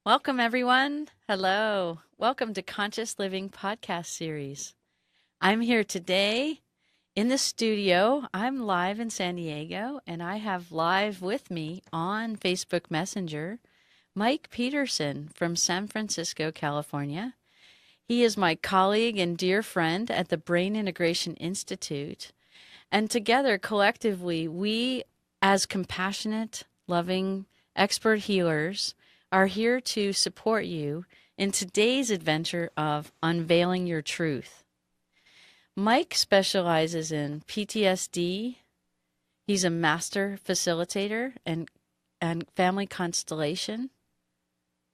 Welcome, everyone. Hello. Welcome to Conscious Living Podcast Series. I'm here today in the studio. I'm live in San Diego, and I have live with me on Facebook Messenger Mike Peterson from San Francisco, California. He is my colleague and dear friend at the Brain Integration Institute. And together, collectively, we, as compassionate, loving, expert healers, are here to support you in today's adventure of unveiling your truth. Mike specializes in PTSD. He's a master facilitator and family constellation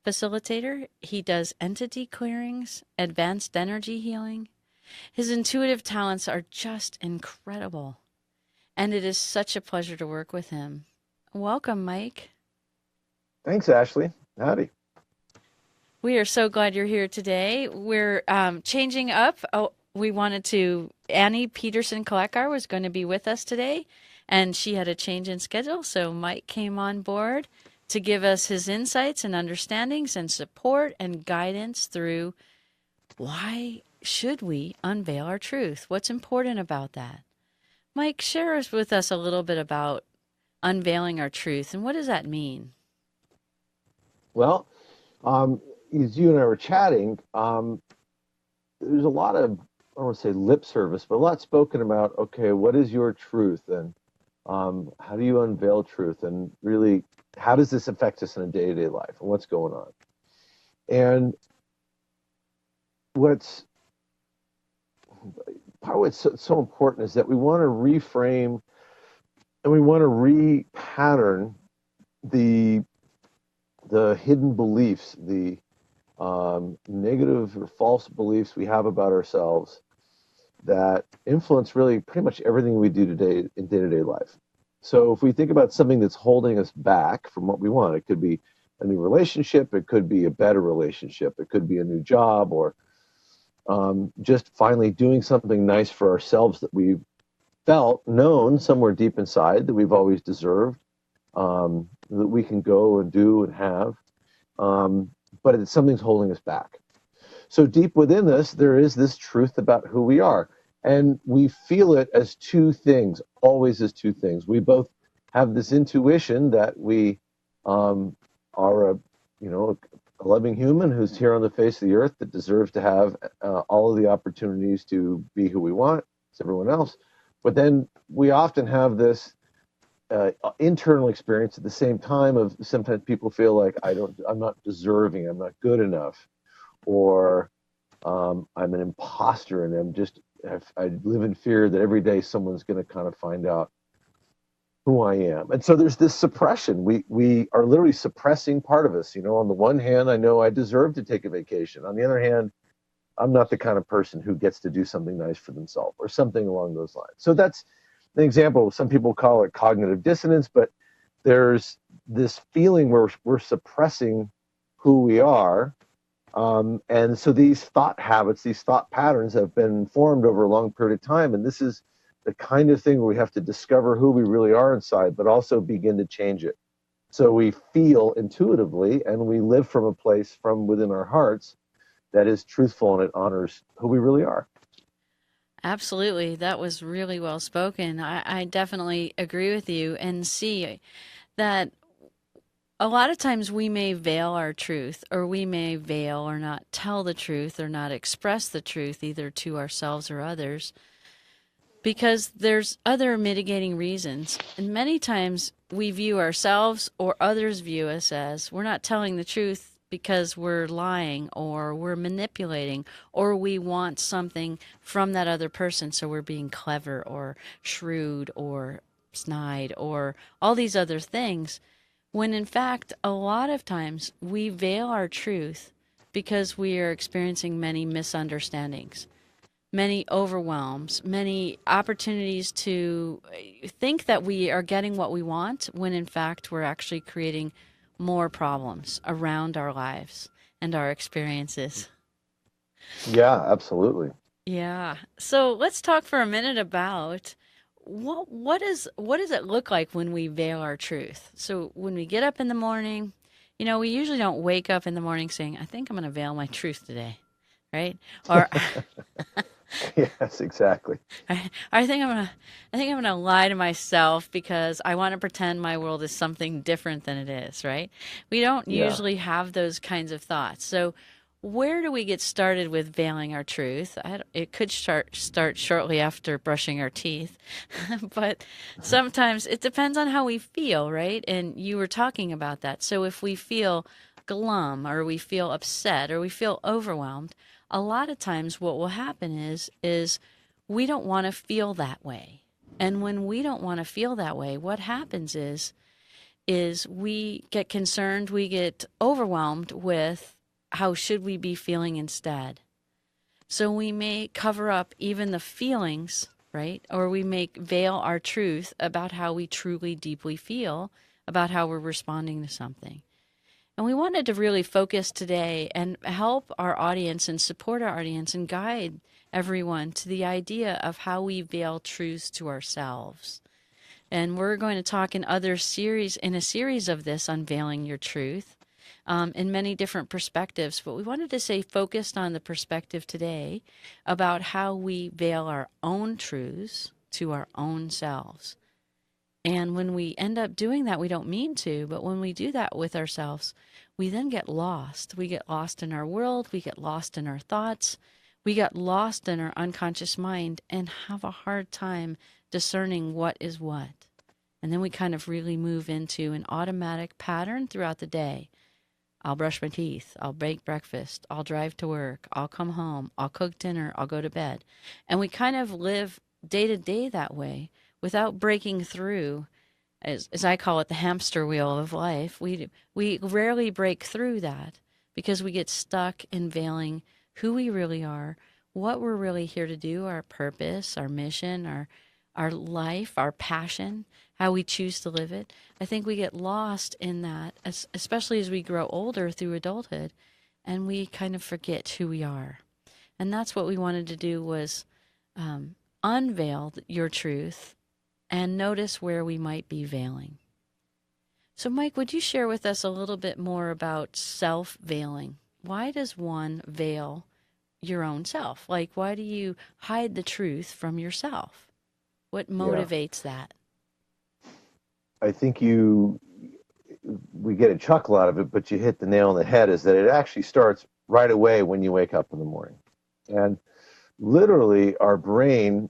facilitator. He does entity clearings, advanced energy healing. His intuitive talents are just incredible, and it is such a pleasure to work with him. Welcome, Mike. Thanks, Ashley. Howdy. We are so glad you're here today. We're changing up. Annie Peterson Kalekar was going to be with us today, and she had a change in schedule, so Mike came on board to give us his insights and understandings and support and guidance through why should we unveil our truth? What's important about that? Mike, share with us a little bit about unveiling our truth, and what does that mean? Well, as you and I were chatting, there's a lot of, I don't want to say lip service, but a lot spoken about, okay, what is your truth? And how do you unveil truth? And really, how does this affect us in a day-to-day life? And what's going on? And what's part of what's so important is that we want to reframe and we want to repattern the hidden beliefs, the negative or false beliefs we have about ourselves that influence really pretty much everything we do today in day-to-day life. So if we think about something that's holding us back from what we want, it could be a new relationship, it could be a better relationship, it could be a new job, or just finally doing something nice for ourselves that we've known somewhere deep inside that we've always deserved, that we can go and do and have, but something's holding us back. So deep within us, there is this truth about who we are. And we feel it as two things, always as two things. We both have this intuition that we are a loving human who's here on the face of the earth that deserves to have all of the opportunities to be who we want, as everyone else. But then we often have this internal experience at the same time of sometimes people feel like I'm not deserving, I'm not good enough, or I'm an imposter, and I live in fear that every day someone's going to kind of find out who I am. And so there's this suppression. We are literally suppressing part of us. On the one hand, I know I deserve to take a vacation. On the other hand, I'm not the kind of person who gets to do something nice for themselves or something along those lines. So that's an example. Some people call it cognitive dissonance, but there's this feeling where we're suppressing who we are. And so these thought habits, these thought patterns have been formed over a long period of time. And this is the kind of thing where we have to discover who we really are inside, but also begin to change it. So we feel intuitively and we live from a place from within our hearts that is truthful and it honors who we really are. Absolutely. That was really well spoken. I definitely agree with you and see that a lot of times we may veil our truth, or we may veil or not tell the truth or not express the truth either to ourselves or others because there's other mitigating reasons. And many times we view ourselves or others view us as we're not telling the truth because we're lying or we're manipulating or we want something from that other person, so we're being clever or shrewd or snide or all these other things, when in fact a lot of times we veil our truth because we are experiencing many misunderstandings, many overwhelms, many opportunities to think that we are getting what we want when in fact we're actually creating more problems around our lives and our experiences. Yeah, absolutely. Yeah. So let's talk for a minute about what does it look like when we veil our truth? So when we get up in the morning, We usually don't wake up in the morning saying, I think I'm going to veil my truth today, right? Or Yes, exactly. I think I'm gonna lie to myself because I want to pretend my world is something different than it is, right? We don't Yeah. usually have those kinds of thoughts. So where do we get started with veiling our truth? It could start shortly after brushing our teeth, but sometimes it depends on how we feel, right? And you were talking about that. So if we feel glum or we feel upset or we feel overwhelmed, a lot of times what will happen is we don't want to feel that way. And when we don't want to feel that way, what happens is we get concerned, we get overwhelmed with how should we be feeling instead. So we may cover up even the feelings, right? Or we may veil our truth about how we truly deeply feel about how we're responding to something. And we wanted to really focus today and help our audience and support our audience and guide everyone to the idea of how we veil truths to ourselves. And we're going to talk in a series of this, Unveiling Your Truth, in many different perspectives. But we wanted to stay focused on the perspective today about how we veil our own truths to our own selves. And when we end up doing that, we don't mean to, but when we do that with ourselves, we then get lost. We get lost in our world, we get lost in our thoughts, we get lost in our unconscious mind and have a hard time discerning what is what. And then we kind of really move into an automatic pattern throughout the day. I'll brush my teeth, I'll make breakfast, I'll drive to work, I'll come home, I'll cook dinner, I'll go to bed. And we kind of live day to day that way without breaking through, as I call it, the hamster wheel of life. We rarely break through that because we get stuck in veiling who we really are, what we're really here to do, our purpose, our mission, our life, our passion, how we choose to live it. I think we get lost in that, especially as we grow older through adulthood, and we kind of forget who we are. And that's what we wanted to do was unveil your truth and notice where we might be veiling. So, Mike, would you share with us a little bit more about self veiling? Why does one veil your own self? Like, why do you hide the truth from yourself? What Yeah. motivates that? I think we get a chuckle out of it, but you hit the nail on the head is that it actually starts right away when you wake up in the morning. And literally, our brain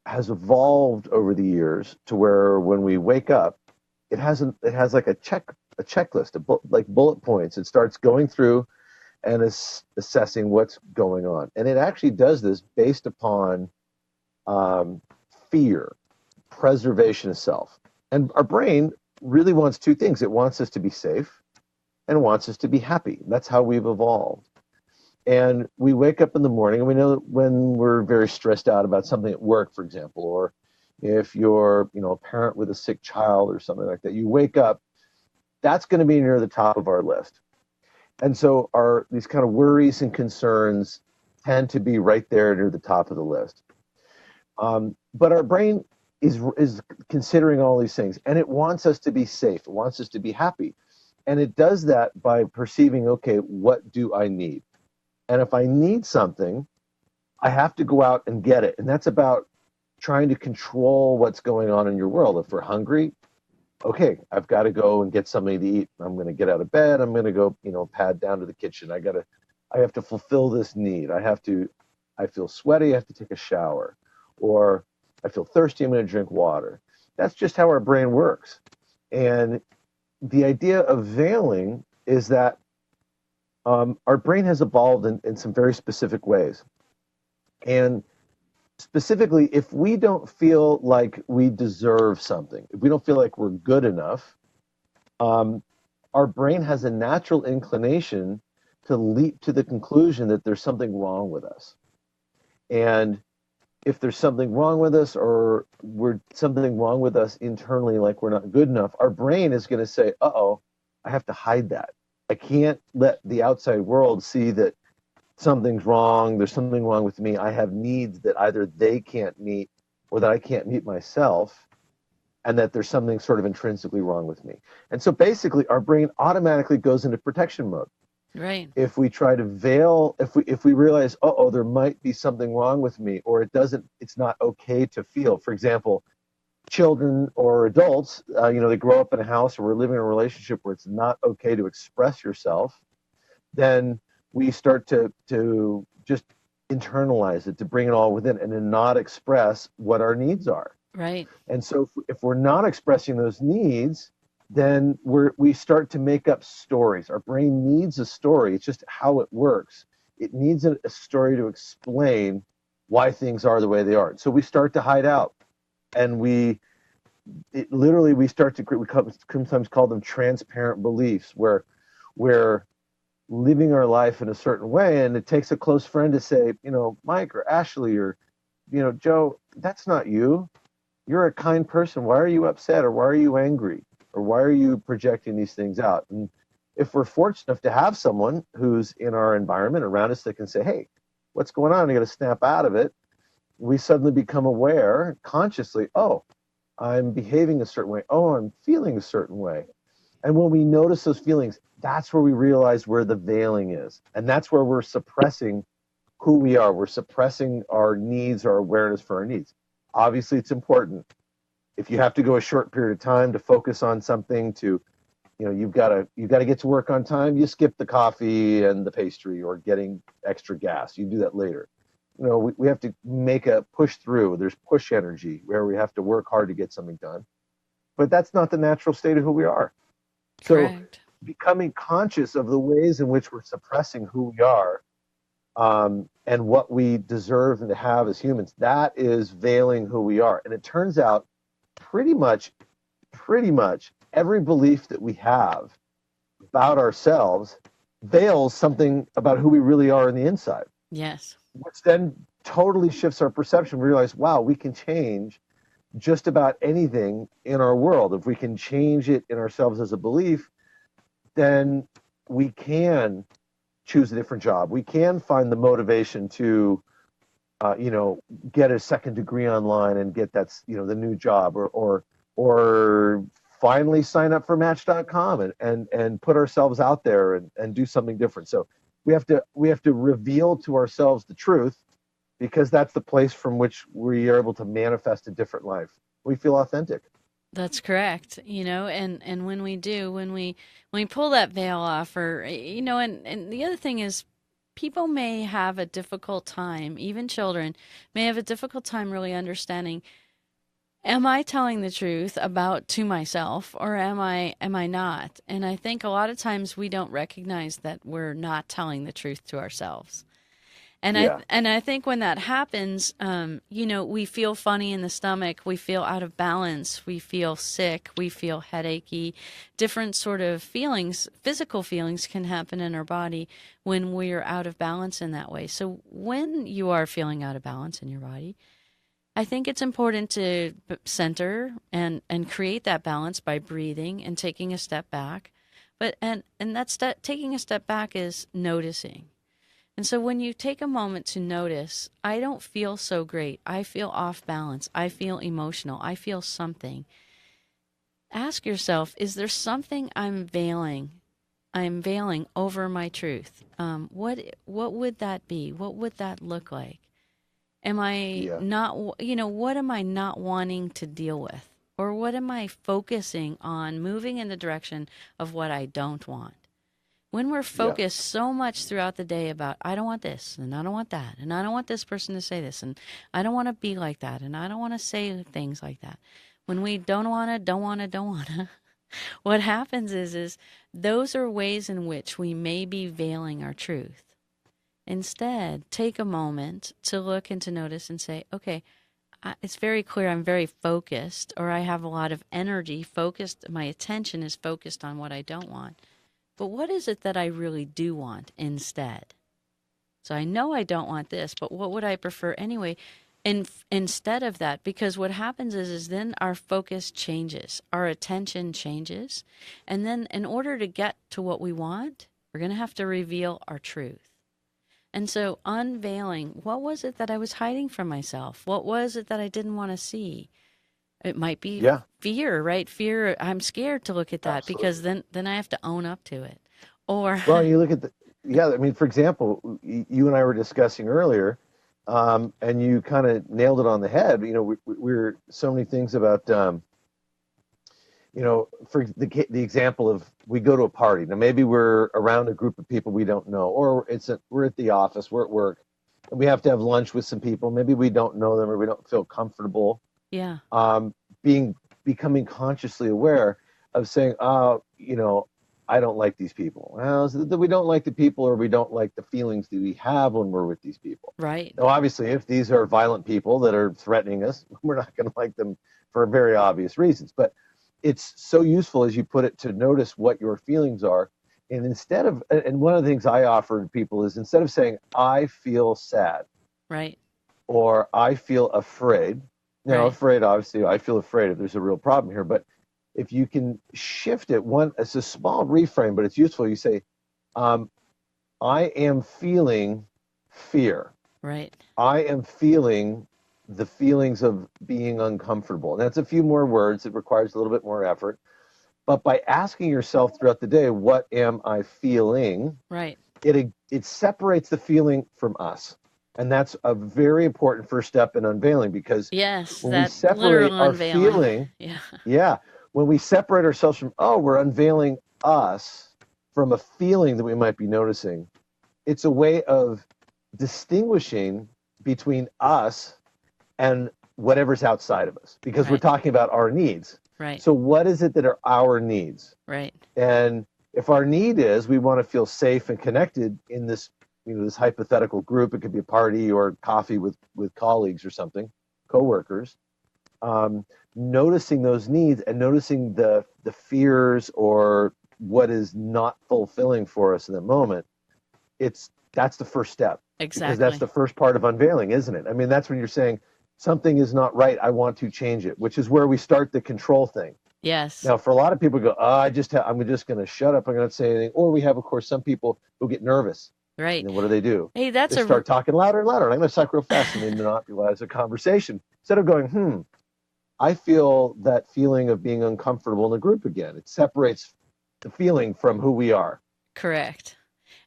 has evolved over the years to where when we wake up, it has like a checklist, like bullet points. It starts going through and is assessing what's going on. And it actually does this based upon um, fear, preservation of self. And our brain really wants two things. It wants us to be safe and wants us to be happy. That's how we've evolved. And we wake up in the morning and we know that when we're very stressed out about something at work, for example, or if you're, a parent with a sick child or something like that, you wake up, that's going to be near the top of our list. And so our these kind of worries and concerns tend to be right there near the top of the list. But our brain is considering all these things, and it wants us to be safe. It wants us to be happy, and it does that by perceiving, okay, what do I need? And if I need something, I have to go out and get it. And that's about trying to control what's going on in your world. If we're hungry, okay, I've got to go and get something to eat. I'm going to get out of bed. I'm going to go, pad down to the kitchen. I have to fulfill this need. I feel sweaty. I have to take a shower, or I feel thirsty. I'm going to drink water. That's just how our brain works. And the idea of veiling is that our brain has evolved in some very specific ways. And specifically, if we don't feel like we deserve something, if we don't feel like we're good enough, um, our brain has a natural inclination to leap to the conclusion that there's something wrong with us. And if there's something wrong with us, or we're something wrong with us internally, like we're not good enough, our brain is going to say, uh-oh, I have to hide that. I can't let the outside world see that something's wrong. There's something wrong with me. I have needs that either they can't meet or that I can't meet myself. and that there's something sort of intrinsically wrong with me. And so basically, our brain automatically goes into protection mode. Right. If we try to veil, if we realize, oh, there might be something wrong with me, or it's not okay to feel. For example, children or adults, they grow up in a house or we're living in a relationship where it's not okay to express yourself, then we start to just internalize it, to bring it all within, and to not express what our needs are. Right. And so if we're not expressing those needs, then we start to make up stories. Our brain needs a story. It's just how it works. It needs a story to explain why things are the way they are. So we start to hide out, and we start to we sometimes call them transparent beliefs, where we're living our life in a certain way, and it takes a close friend to say, Mike or Ashley or Joe, that's not you. You're a kind person. Why are you upset, or why are you angry, or why are you projecting these things out? And if we're fortunate enough to have someone who's in our environment around us that can say, hey, what's going on? I got to snap out of it. We suddenly become aware consciously, oh, I'm behaving a certain way. Oh, I'm feeling a certain way. And when we notice those feelings, that's where we realize where the veiling is. And that's where we're suppressing who we are. We're suppressing our needs, our awareness for our needs. Obviously, it's important. If you have to go a short period of time to focus on something, you've got to get to work on time, you skip the coffee and the pastry or getting extra gas. You do that later. We have to make a push through. There's push energy where we have to work hard to get something done. But that's not the natural state of who we are. So Correct. becoming conscious of the ways in which we're suppressing who we are, and what we deserve and to have as humans, that is veiling who we are. And it turns out pretty much every belief that we have about ourselves veils something about who we really are on the inside, Yes. which then totally shifts our perception. We realize, wow, we can change just about anything in our world. If we can change it in ourselves as a belief, then we can choose a different job. We can find the motivation to, get a second degree online and get the new job, or finally sign up for Match.com and put ourselves out there and do something different. So we have to reveal to ourselves the truth, because that's the place from which we are able to manifest a different life. We feel authentic. That's correct. And when we do, when we pull that veil off, or and the other thing is, people may have a difficult time, even children may have a difficult time really understanding, am I telling the truth about to myself, or am I not? And I think a lot of times we don't recognize that we're not telling the truth to ourselves. Yeah, And I think when that happens, we feel funny in the stomach, we feel out of balance, we feel sick, we feel headachy, different sort of feelings, physical feelings can happen in our body when we're out of balance in that way. So when you are feeling out of balance in your body, I think it's important to center and create that balance by breathing and taking a step back. And that taking a step back is noticing. And so when you take a moment to notice, I don't feel so great. I feel off balance. I feel emotional. I feel something. Ask yourself, is there something I'm veiling? I'm veiling over my truth. What would that be? What would that look like? Am I yeah, not, what am I not wanting to deal with? Or what am I focusing on moving in the direction of what I don't want? When we're yeah, focused so much throughout the day about, I don't want this, and I don't want that, and I don't want this person to say this, and I don't want to be like that, and I don't want to say things like that. When we don't want to, what happens is those are ways in which we may be veiling our truth. Instead, take a moment to look and to notice and say, okay, it's very clear I'm very focused, or I have a lot of energy focused. My attention is focused on what I don't want. But what is it that I really do want instead? So I know I don't want this, but what would I prefer anyway? And instead of that, because what happens is then our focus changes, our attention changes, and then in order to get to what we want, we're going to have to reveal our truth. And so unveiling, what was it that I was hiding from myself? What was it that I didn't want to see? It might be Yeah, fear, right? Fear, I'm scared to look at that because absolutely. then I have to own up to it. Or Well, you look at the, yeah, I mean, for example, you and I were discussing earlier, and you kind of nailed it on the head. We're so many things about, for the example of we go to a party. Now, maybe we're around a group of people we don't know, or we're at the office, we're at work, and we have to have lunch with some people. Maybe we don't know them or we don't feel comfortable. yeah, um, being becoming consciously aware of saying, oh, I don't like these people. Well, is it that we don't like the people or we don't like the feelings that we have when we're with these people? right, Now, obviously, if these are violent people that are threatening us, we're not going to like them for very obvious reasons. But it's so useful, as you put it, to notice what your feelings are. And and one of the things I offer to people is instead of saying, I feel sad, right, or I feel afraid. Now, right, afraid, obviously, I feel afraid if there's a real problem here. But if you can shift it, it's a small reframe, but it's useful. You say, um, I am feeling fear. right. I am feeling the feelings of being uncomfortable. And that's a few more words. It requires a little bit more effort. But by asking yourself throughout the day, what am I feeling? Right. It separates the feeling from us. And that's a very important first step in unveiling, because Yes, when we that separate literal our unveiling. feeling, Yeah. yeah, when we separate ourselves from, oh, we're unveiling us from a feeling that we might be noticing, it's a way of distinguishing between us and whatever's outside of us, because we're Right. talking about our needs. Right. So, what is it that are our needs? Right. And if our need is we want to feel safe and connected in this hypothetical group, it could be a party or coffee with colleagues or something, coworkers. Um, Noticing those needs and noticing the fears or what is not fulfilling for us in the moment, that's the first step, because that's Exactly. the first part of unveiling, isn't it? I mean, that's when you're saying something is not right. I want to change it, which is where we start the control thing. Yes. Now, for a lot of people, go, oh, I'm just going to shut up. I'm going to say anything. Or we have, of course, some people who get nervous, and Right. then what do? Hey, They that's a start talking louder and louder. And I'm going to talk real fast, and they monopolize a conversation instead of going, I feel that feeling of being uncomfortable in the group again. It separates the feeling from who we are. correct.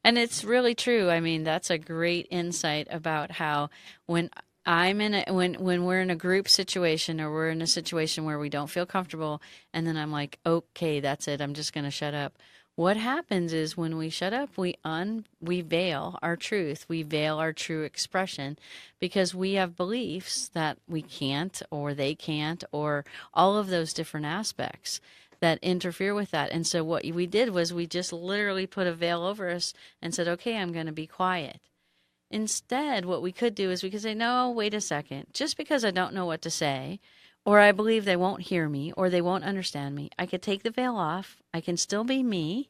And it's really true. I mean, that's a great insight about how when when we're in a group situation or we're in a situation where we don't feel comfortable and then I'm like, "Okay, that's it. I'm just going to shut up." What happens is when we shut up, we veil our truth. We veil our true expression because we have beliefs that we can't or they can't or all of those different aspects that interfere with that. And so what we did was we just literally put a veil over us and said, okay, I'm going to be quiet. Instead, what we could do is we could say, no, wait a second. Just because I don't know what to say, or I believe they won't hear me, or they won't understand me, I could take the veil off. I can still be me.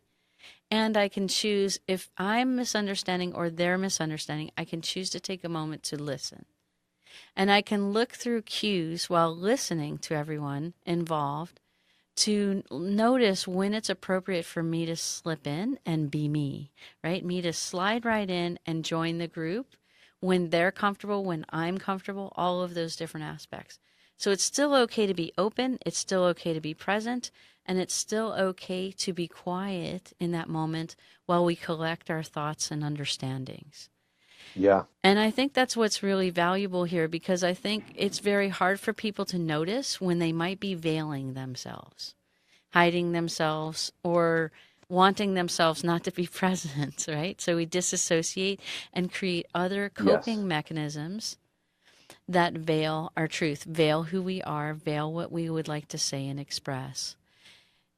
And I can choose if I'm misunderstanding or they're misunderstanding, I can choose to take a moment to listen. And I can look through cues while listening to everyone involved to notice when it's appropriate for me to slip in and be me, right? Me to slide right in and join the group when they're comfortable, when I'm comfortable, all of those different aspects. So it's still okay to be open, it's still okay to be present, and it's still okay to be quiet in that moment while we collect our thoughts and understandings. Yeah. And I think that's what's really valuable here because I think it's very hard for people to notice when they might be veiling themselves, hiding themselves, or wanting themselves not to be present, right? So we disassociate and create other Yes. coping mechanisms that veil our truth, veil who we are, veil what we would like to say and express.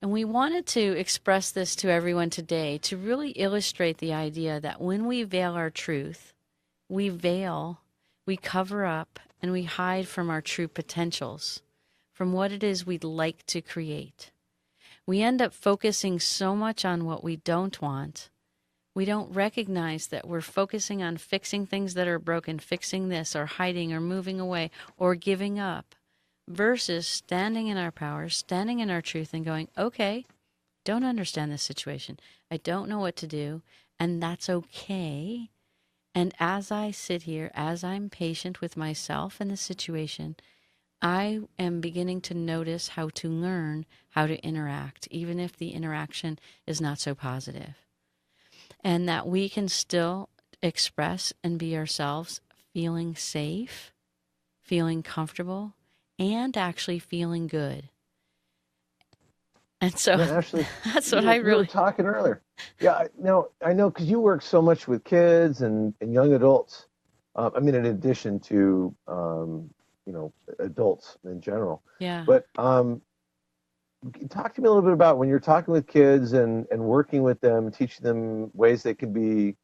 And we wanted to express this to everyone today to really illustrate the idea that when we veil our truth, we veil, we cover up, and we hide from our true potentials, from what it is we'd like to create. We end up focusing so much on what we don't want. We don't recognize that we're focusing on fixing things that are broken, fixing this, or hiding, or moving away, or giving up, versus standing in our power, standing in our truth, and going, okay, don't understand this situation. I don't know what to do, and that's okay. And as I sit here, as I'm patient with myself and the situation, I am beginning to notice how to learn how to interact, even if the interaction is not so positive, and that we can still express and be ourselves, feeling safe, feeling comfortable, and actually feeling good. And so Yeah, Ashley, that's we what I were we were really, talking earlier. Yeah, I know because you work so much with kids and young adults. I mean, in addition to adults in general. yeah. But talk to me a little bit about when you're talking with kids and working with them, teaching them ways they can be,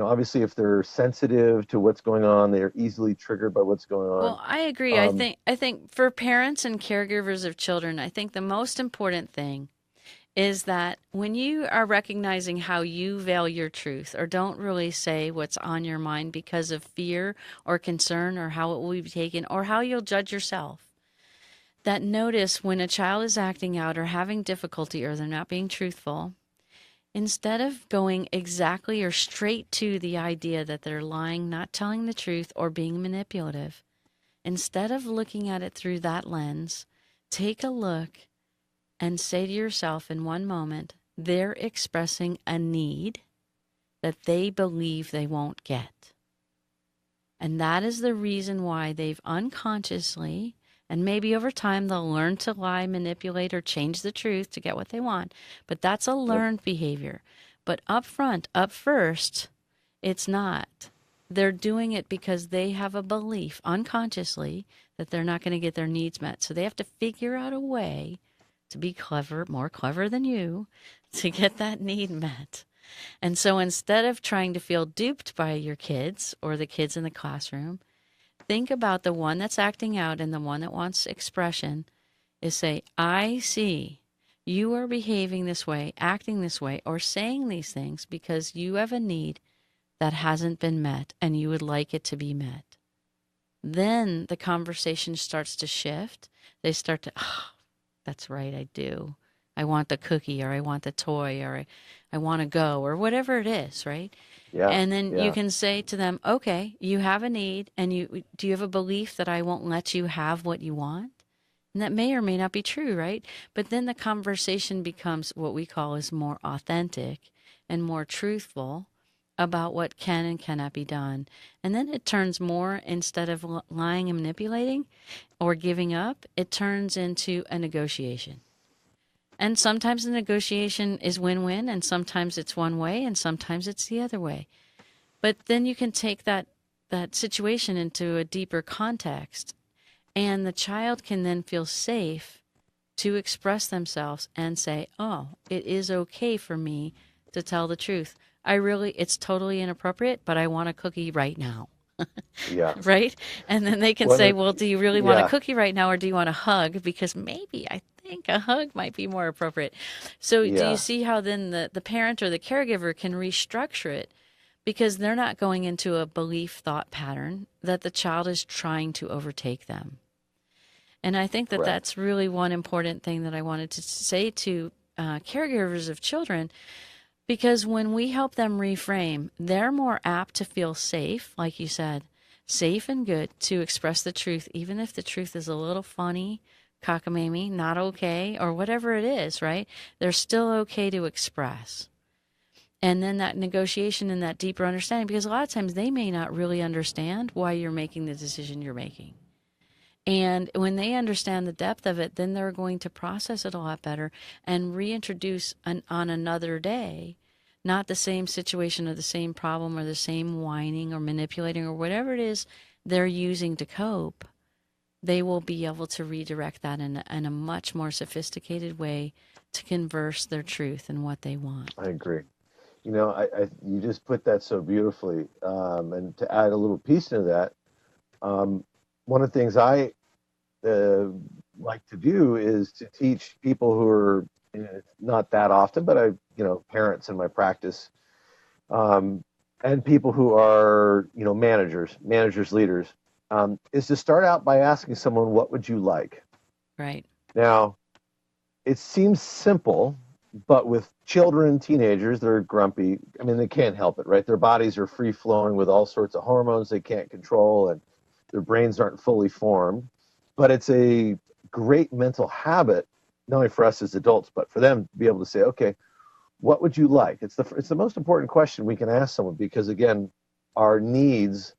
obviously if they're sensitive to what's going on, they're easily triggered by what's going on. Well, I agree. I Um, think I think for parents and caregivers of children, I think the most important thing is that when you are recognizing how you veil your truth or don't really say what's on your mind because of fear or concern or how it will be taken or how you'll judge yourself, that notice when a child is acting out or having difficulty or they're not being truthful, instead of going exactly or straight to the idea that they're lying, not telling the truth, or being manipulative, instead of looking at it through that lens, take a look and say to yourself in one moment, they're expressing a need that they believe they won't get. And that is the reason why they've unconsciously, and maybe over time they'll learn to lie, manipulate, or change the truth to get what they want. But that's a yep, learned behavior. But up front, up first, it's not. They're doing it because they have a belief unconsciously that they're not going to get their needs met. So they have to figure out a way to be clever, more clever than you, to get that need met. And so instead of trying to feel duped by your kids or the kids in the classroom, think about the one that's acting out and the one that wants expression is say, I see you are behaving this way, acting this way, or saying these things because you have a need that hasn't been met and you would like it to be met. Then the conversation starts to shift. They start to, oh, that's right, I do. I want the cookie or I want the toy or I want to go or whatever it is, right? yeah, And then you yeah, can say to them, okay, you have a need and you have a belief that I won't let you have what you want? And that may or may not be true, right? But then the conversation becomes what we call is more authentic and more truthful about what can and cannot be done. And then it turns more, instead of lying and manipulating or giving up, it turns into a negotiation. And sometimes the negotiation is win win, and sometimes it's one way, and sometimes it's the other way. But then you can take that situation into a deeper context, and the child can then feel safe to express themselves and say, "Oh, it is okay for me to tell the truth. It's totally inappropriate, but I want a cookie right now." yeah. Right? And then they can say, One, "Well, do you really want a yeah, cookie right now or do you want a hug? Because maybe I think a hug might be more appropriate." So, do you yeah, see how then the parent or the caregiver can restructure it because they're not going into a belief thought pattern that the child is trying to overtake them? And I think that correct. that's really one important thing that I wanted to say to caregivers of children, because when we help them reframe, they're more apt to feel safe, like you said, safe and good to express the truth, even if the truth is a little funny, cockamamie, not okay, or whatever it is, right? They're still okay to express. And then that negotiation and that deeper understanding, because a lot of times they may not really understand why you're making the decision you're making. And when they understand the depth of it, then they're going to process it a lot better and reintroduce on another day, not the same situation or the same problem or the same whining or manipulating or whatever it is they're using to cope. They will be able to redirect that in a much more sophisticated way to converse their truth and what they want. I agree. You just put that so beautifully. And to add a little piece into that, um, one of the things I uh, like to do is to teach people who are not that often, but parents in my practice, um, and people who are, managers, leaders, is to start out by asking someone, what would you like? Right. Now, it seems simple, but with children, teenagers, they're grumpy. I mean, they can't help it, right? Their bodies are free flowing with all sorts of hormones they can't control. And their brains aren't fully formed. But it's a great mental habit, not only for us as adults, but for them to be able to say, okay, what would you like? It's the most important question we can ask someone, because again, our needs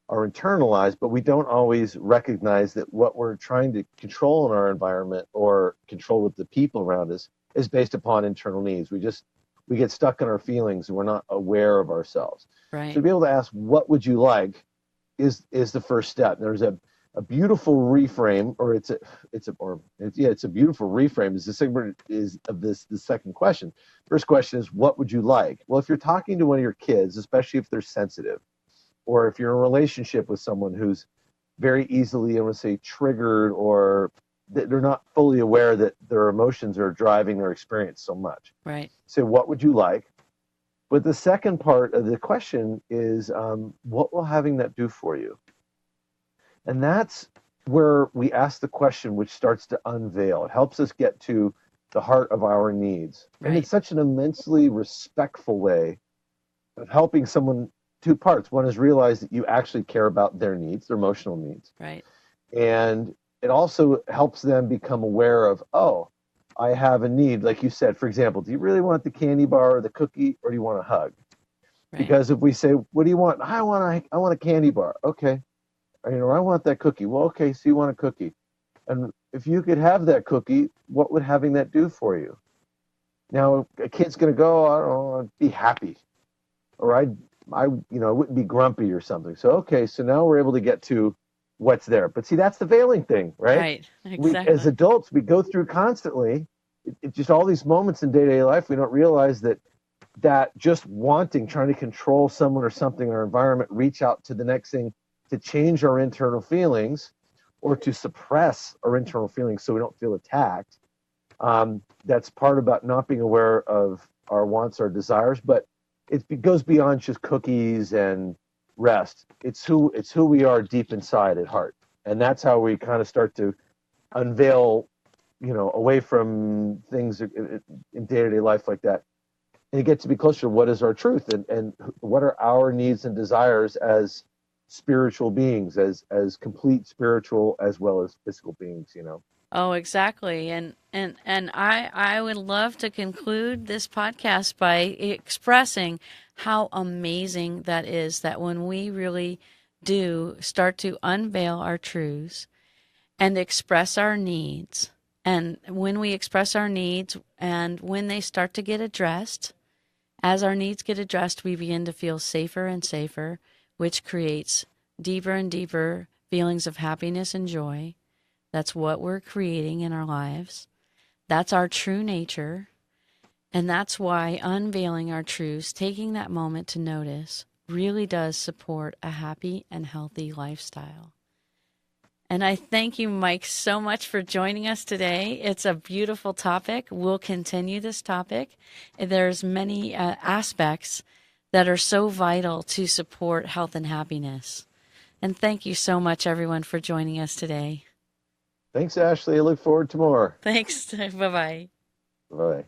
are internalized, but we don't always recognize that what we're trying to control in our environment or control with the people around us is based upon internal needs. We get stuck in our feelings and we're not aware of ourselves. So to Right. be able to ask what would you like is the first step. There's a beautiful reframe, or it's a beautiful reframe. Is the segment is of this the second question. First question is, what would you like? Well, if you're talking to one of your kids, especially if they're sensitive, or if you're in a relationship with someone who's very easily, I want to say, triggered, or they're not fully aware that their emotions are driving their experience so much. Right. So, what would you like? But the second part of the question is, what will having that do for you? And that's where we ask the question, which starts to unveil. It helps us get to the heart of our needs. And Right. it's such an immensely respectful way of helping someone. Two parts. One is realize that you actually care about their needs, their emotional needs. Right. And it also helps them become aware of, oh, I have a need. Like you said, for example, do you really want the candy bar or the cookie, or do you want a hug? Right. Because if we say, what do you want? I want a candy bar. Okay. Or, I want that cookie. Well, okay, so you want a cookie. And if you could have that cookie, what would having that do for you? Now, a kid's going to go, I don't know, I'd be happy. Or I wouldn't be grumpy or something. So, okay, so now we're able to get to what's there. But see, that's the veiling thing, right? Right. We, as Exactly. adults, we go through constantly, just all these moments in day-to-day life, we don't realize that just wanting, trying to control someone or something in our environment, reach out to the next thing to change our internal feelings or to suppress our internal feelings so we don't feel attacked. That's part about not being aware of our wants, our desires, but it goes beyond just cookies and rest. It's who we are deep inside at heart, and that's how we kind of start to unveil, away from things in day-to-day life like that, and you get to be closer to what is our truth, and what are our needs and desires as spiritual beings, as complete spiritual as well as physical beings. Oh, exactly. And I would love to conclude this podcast by expressing how amazing that is, that when we really do start to unveil our truths and express our needs, and when we express our needs and when they start to get addressed, as our needs get addressed, we begin to feel safer and safer, which creates deeper and deeper feelings of happiness and joy. That's what we're creating in our lives. That's our true nature. And that's why unveiling our truths, taking that moment to notice, really does support a happy and healthy lifestyle. And I thank you, Mike, so much for joining us today. It's a beautiful topic. We'll continue this topic. There's many aspects that are so vital to support health and happiness. And thank you so much, everyone, for joining us today. Thanks, Ashley. I look forward to more. Thanks. Bye bye. Bye.